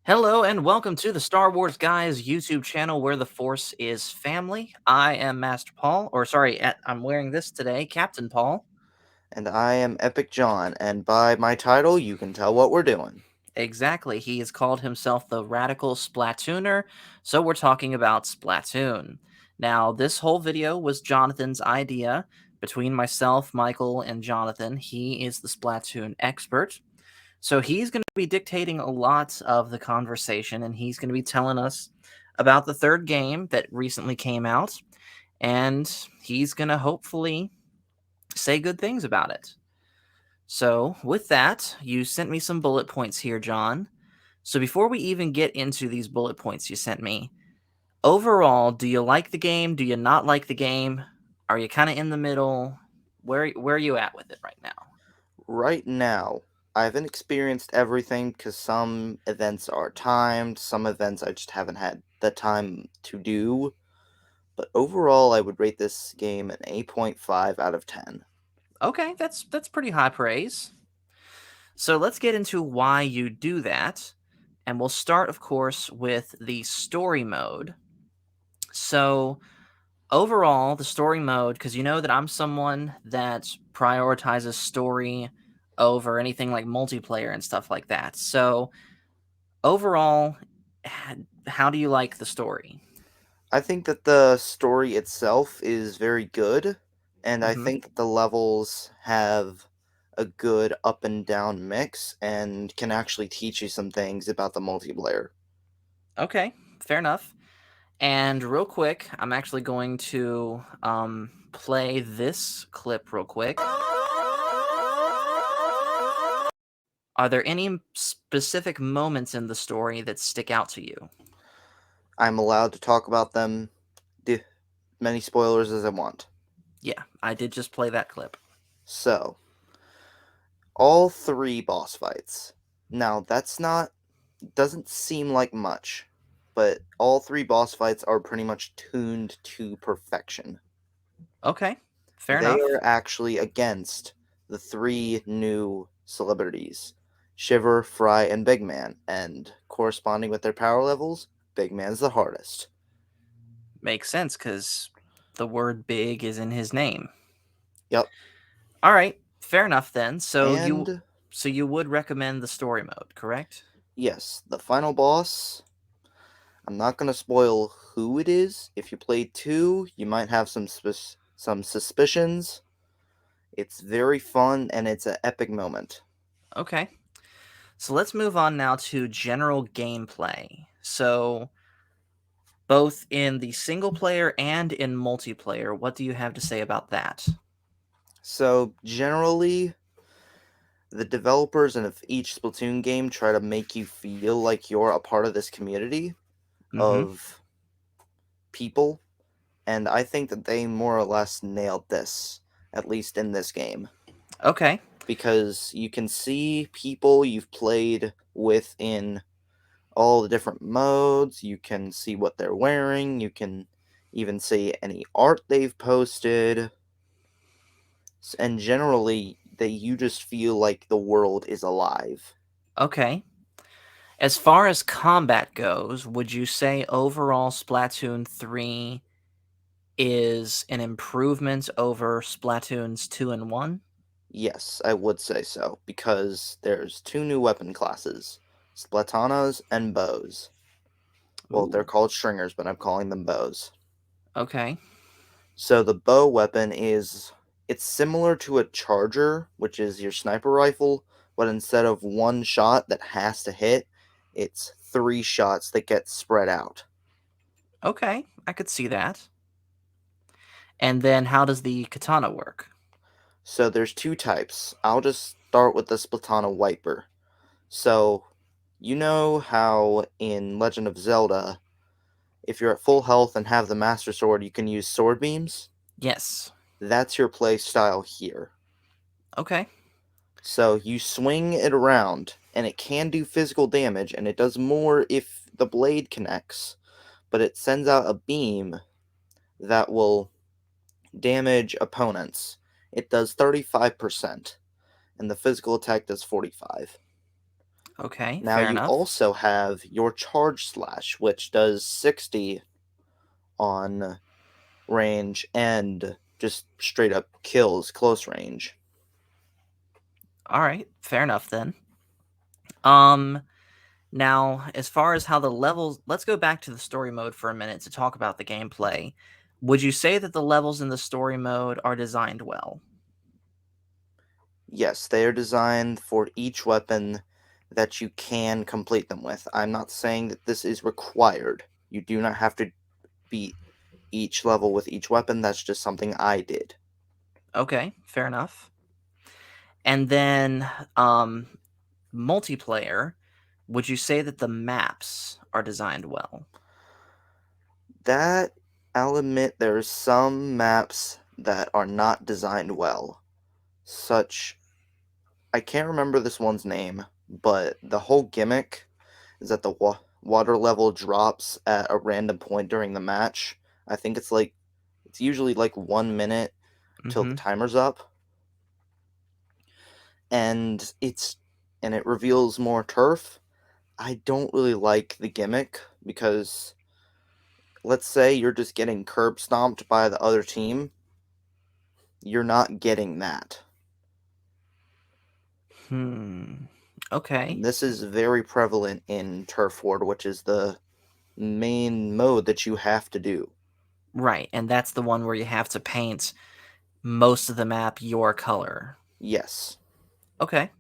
Hello and welcome to the Star Wars Guys YouTube channel where the Force is family. I am Master Paul, I'm wearing this today, Captain Paul. And I am Epicjon, and by my title, you can tell what we're doing. Exactly, he has called himself the Radical Splatooner, so we're talking about Splatoon. Now, this whole video was Jonathan's idea. Between myself, Michael, and Jonathan, he is the Splatoon expert. So he's going to be dictating a lot of the conversation, and he's going to be telling us about the third game that recently came out, and he's going to hopefully say good things about it. So, with that, you sent me some bullet points here, John. So, before we even get into these bullet points you sent me, overall, do you like the game? Do you not like the game? Are you kind of in the middle? Where are you at with it right now? Right now, I haven't experienced everything because some events are timed, some events I just haven't had the time to do. But overall, I would rate this game an 8.5 out of 10. Okay, that's pretty high praise. So let's get into why you do that. And we'll start, of course, with the story mode. So, overall, the story mode, because you know that I'm someone that prioritizes story over anything like multiplayer and stuff like that. So, overall, how do you like the story? I think that the story itself is very good, and I Hmm. think that the levels have a good up and down mix and can actually teach you some things about the multiplayer. Okay, fair enough. And real quick, I'm actually going to play this clip real quick. Are there any specific moments in the story that stick out to you? I'm allowed to talk about them, many spoilers as I want. Yeah, I did just play that clip. So, all three boss fights. Now, that's not, doesn't seem like much, but all three boss fights are pretty much tuned to perfection. Okay, fair They enough. are actually against the three new celebrities Shiver, Fry, and Big Man, and corresponding with their power levels, Big Man's the hardest. Makes sense because the word big is in his name. Yep, All right, fair enough then. and So you would recommend the story mode, correct? yes, the final boss. I'm not gonna spoil who it is. If you played two, you might have some suspicions. It's very fun and it's an epic moment. Okay. So let's move on now to general gameplay. So both in the single player and in multiplayer, what do you have to say about that? So generally, the developers of each Splatoon game try to make you feel like you're a part of this community Mm-hmm. of people, and I think that they more or less nailed this, at least in this game, Okay. because you can see people you've played with in all the different modes. You can see what they're wearing. You can even see any art they've posted. And generally, that you just feel like the world is alive. Okay. As far as combat goes, would you say overall Splatoon 3 is an improvement over Splatoon's 2 and 1? Yes, I would say so, because there's two new weapon classes Splatanas and bows. Well, they're Ooh, called stringers, but I'm calling them bows. okay. So the bow weapon is it's similar to a charger, which is your sniper rifle, but instead of one shot that has to hit, it's three shots that get spread out. Okay, I could see that. And then how does the katana work? So there's two types. I'll just start with the Splatana wiper. So you know how in Legend of Zelda, if you're at full health and have the Master Sword, you can use sword beams? Yes. That's your play style here. Okay. So you swing it around, and it can do physical damage, and it does more if the blade connects, but it sends out a beam that will damage opponents. It does 35%, and the physical attack does 45. Okay, Now fair you enough. also have your charge slash, which does 60 on range and just straight up kills close range. All right, fair enough then. Um, Now, as far as how the levels, let's go back to the story mode for a minute to talk about the gameplay. Would you say that the levels in the story mode are designed well? Yes, they are designed for each weapon that you can complete them with. I'm not saying that this is required. You do not have to beat each level with each weapon. That's just something I did. Okay, fair enough. And then, um, multiplayer, would you say that the maps are designed well? That, I'll admit, there's some maps that are not designed well. Such, I can't remember this one's name, but the whole gimmick is that the water level drops at a random point during the match. I think it's usually like 1 minute till the Mm-hmm. timer's up, and it reveals more turf. I don't really like the gimmick because let's say you're just getting curb stomped by the other team, you're not getting that. Hmm. And Okay. this is very prevalent in Turf Ward, which is the main mode that you have to do. Right, and that's the one where you have to paint most of the map your color. Yes. Okay.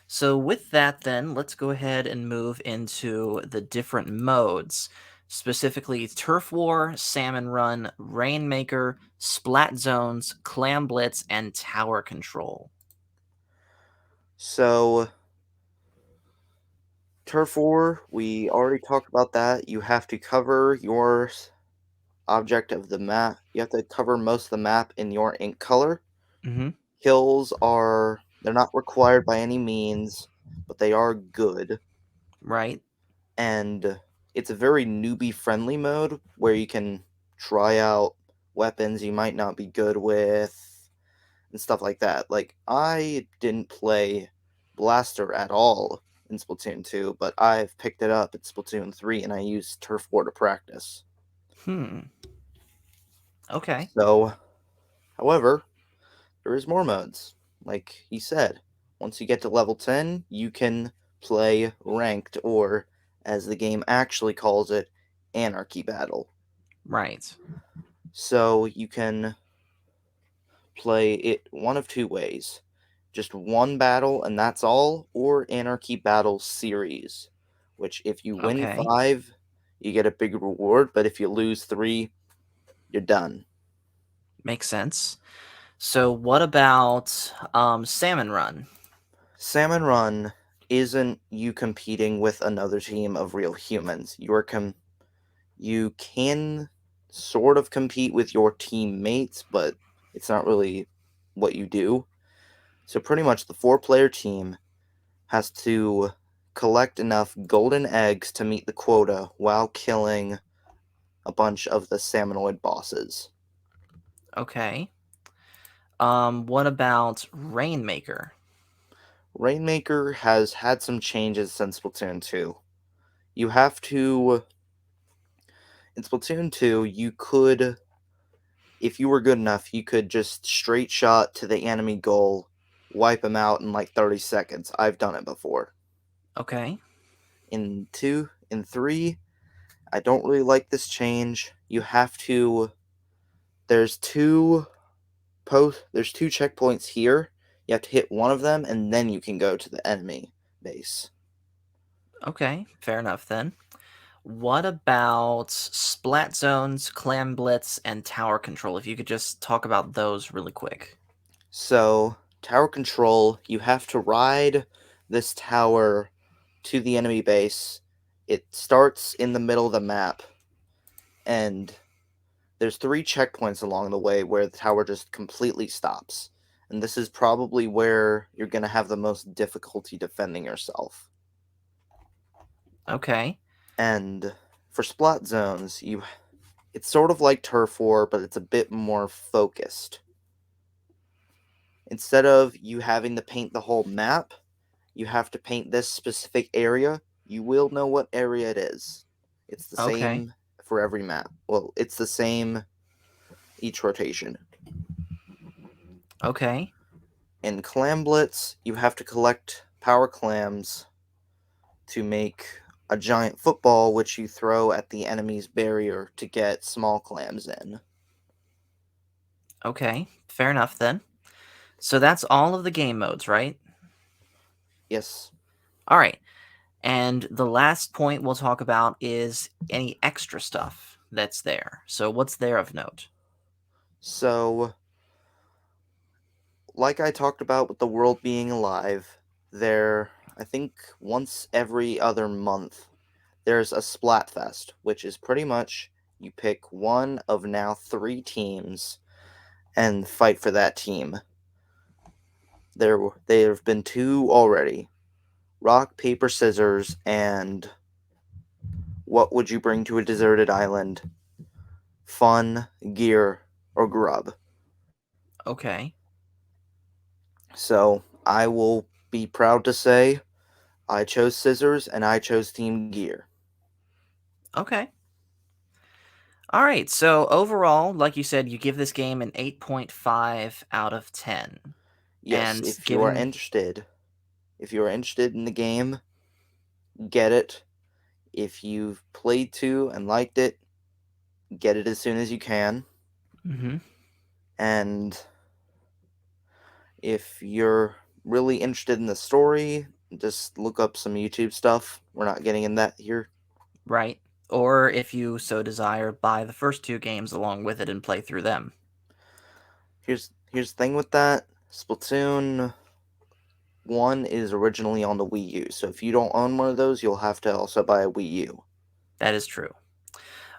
So with that then, let's go ahead and move into the different modes, specifically Turf War, Salmon Run, Rainmaker, Splat Zones, Clam Blitz, and Tower Control. So, Turf War, we already talked about that. You have to cover your object of the map. You have to cover most of the map in your ink color. Hmm. They're not required by any means, but they are good. Right? And it's a very newbie friendly mode where you can try out weapons you might not be good with and stuff like that. Like I didn't play Blaster at all in Splatoon 2, but I've picked it up in Splatoon 3 and I use Turf War to practice. Hmm. Okay. So, however, there is more modes. Like he said, once you get to level 10, you can play ranked or as the game actually calls it, Anarchy Battle. Right. So you can play it one of two ways. Just one battle and that's all, or Anarchy Battle Series, which if you win Okay. 5, you get a big reward, but if you lose 3, you're done. Makes sense. So what about Salmon Run? Salmon Run isn't you competing with another team of real humans. You can sort of compete with your teammates, but it's not really what you do. So pretty much the four-player team has to collect enough golden eggs to meet the quota while killing a bunch of the salmonoid bosses. Okay. What about Rainmaker? Rainmaker has had some changes since Splatoon 2. You have to in Splatoon 2, you could if you were good enough, you could just straight shot to the enemy goal, wipe them out in like 30 seconds. I've done it before. Okay. In 3, I don't really like this change. You have to there's two there's two checkpoints here. You have to hit one of them and then you can go to the enemy base. Okay. Fair enough then. What about Splat Zones, Clam Blitz, and Tower Control? If you could just talk about those really quick. So, tower control, you have to ride this tower to the enemy base. It starts in the middle of the map and there's 3 checkpoints along the way where the tower just completely stops. And this is probably where you're going to have the most difficulty defending yourself. Okay. And for splat zones, you it's sort of like Turf War, but it's a bit more focused. Instead of you having to paint the whole map, you have to paint this specific area, you will know what area it is. It's the Okay. same for every map. Well, it's the same each rotation. Okay. In Clam Blitz, you have to collect power clams to make a giant football which you throw at the enemy's barrier to get small clams in. Okay. Fair enough then. So that's all of the game modes, right? Yes. All right. And the last point we'll talk about is any extra stuff that's there. So what's there of note? So, like I talked about with the world being alive, there, I think once every other month, there's a Splatfest, which is pretty much you pick one of now three teams and fight for that team. There have been two already: rock, paper, scissors, and what would you bring to a deserted island? Fun, gear, or grub. Okay. So I will be proud to say I chose scissors and I chose team gear. Okay. All right. So overall, like you said, you give this game an 8.5 out of 10. Yes, And given if you are interested in the game, get it. If you've played to and liked it, get it as soon as you can. Mhm. And if you're really interested in the story, just look up some YouTube stuff. We're not getting in that here. Right. Or if you so desire, buy the first two games along with it and play through them. Here's the thing with that. Splatoon 1 is originally on the Wii U, so if you don't own one of those, you'll have to also buy a Wii U. That is true.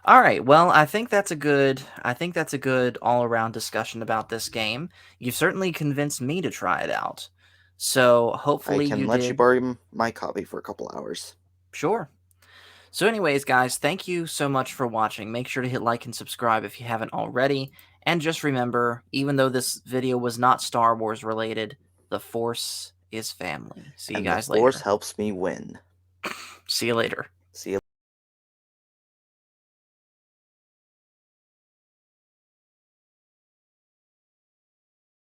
All right. Well, I think that's a good all-around discussion about this game. You've certainly convinced me to try it out. So, I hopefully can you let you did. borrow my copy for a couple hours. Sure. So anyways, guys, thank you so much for watching. Make sure to hit like and subscribe if you haven't already. And just remember, even though this video was not Star Wars related, the Force is family. See you And the guys Force later. helps me win. See you later. See you